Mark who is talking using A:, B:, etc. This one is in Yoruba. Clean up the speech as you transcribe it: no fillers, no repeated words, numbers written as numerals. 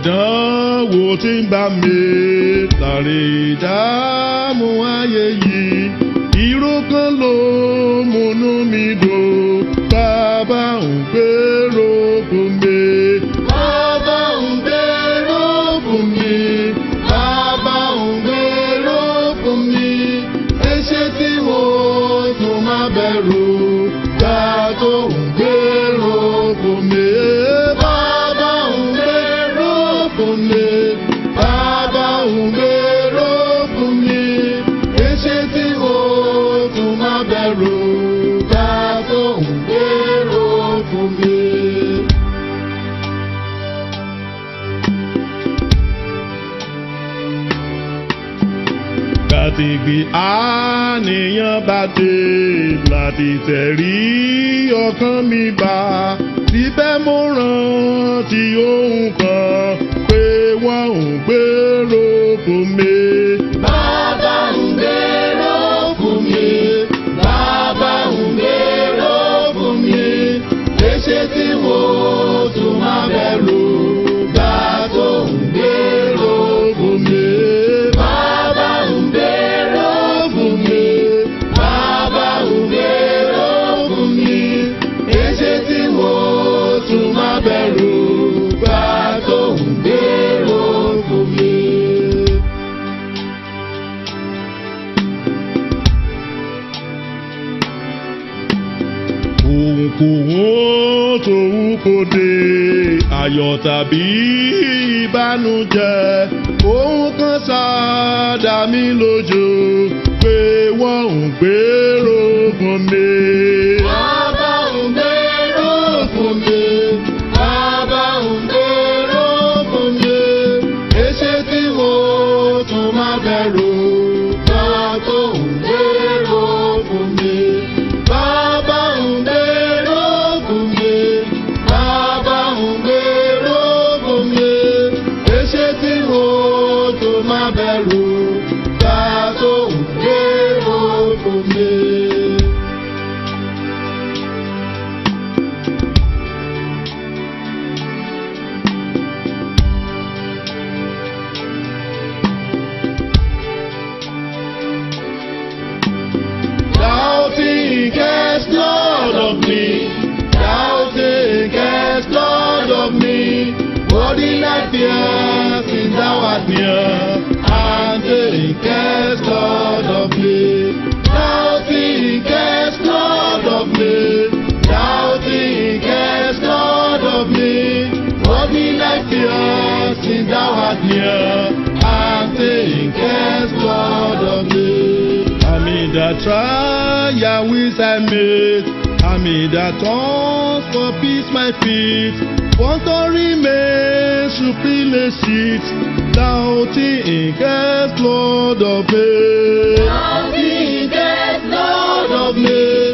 A: dánwò tí ń bá mi láre ìdààmú ayé yìí. Ìró kan ló múnú mi dùn, bàbá ń gbèrò fún mi. Bàbá ń gbèrò fún mi. Bàbá ń gbèrò fún mi. Èṣe tí mo tún máa bẹ̀rù, gbà tó ń gbèrò fún mi. Bàbá ń gbèrò fún mi. Bàbá ń gbèrò fún mi. Èṣe tí mo tún máa bẹ̀rù, gbà tó ń gbèrò fún mi. Kàtìgbì àníyàn bá dé láti tẹ̀rí ọkàn mi bá. Síbẹ̀ mo rántí ohun kan, pé wọ́n ń gbèrò fún mi. Bàbá ń gbèrò fún mi. Bàbá ń gbèrò fún mi. Èṣe tí mo tún máa bẹ̀rù, gbà tó ń gbèrò fún mi. Bàbá ń gbèrò fún mi. Bàbá ń gbèrò fún mi. Èṣe tí mo tún máa bẹ̀rù, gbà tó ń gbèrò fún mi. Ohunkóhun tó wù kó dé, ayọ̀ tàbí ìbànújẹ́, ohun kan ṣáà dá mi lójú, pé wọ́n ń gbèrò fún mi. Bàbá ń gbèrò fún mi. Bàbá ń gbèrò fún mi. Èṣe tí mo tún máa bẹ̀rù, gbà tó ń gbèrò fún mi. Bàbá ń gbèrò fún mi. Bàbá ń gbèrò fún mi. Èṣe tí mo tún máa bẹ̀rù, gbà tó ń gbèrò fún mi. Thou thinkest, Lord, of me. Thou thinkest, Lord, of me. Body like fear, since thou art near. And thinkest, Lord, of me. Thou thinkest, Lord, of me. Thou thinkest, Lord, of me. Body like fear, since thou art near. And thinkest, Lord, of me. Amid the trial which I made, amid the thorns for peace my feet, want to remain supremely seat. Thou thinkest, Lord, of me. Thou thinkest, Lord, of me.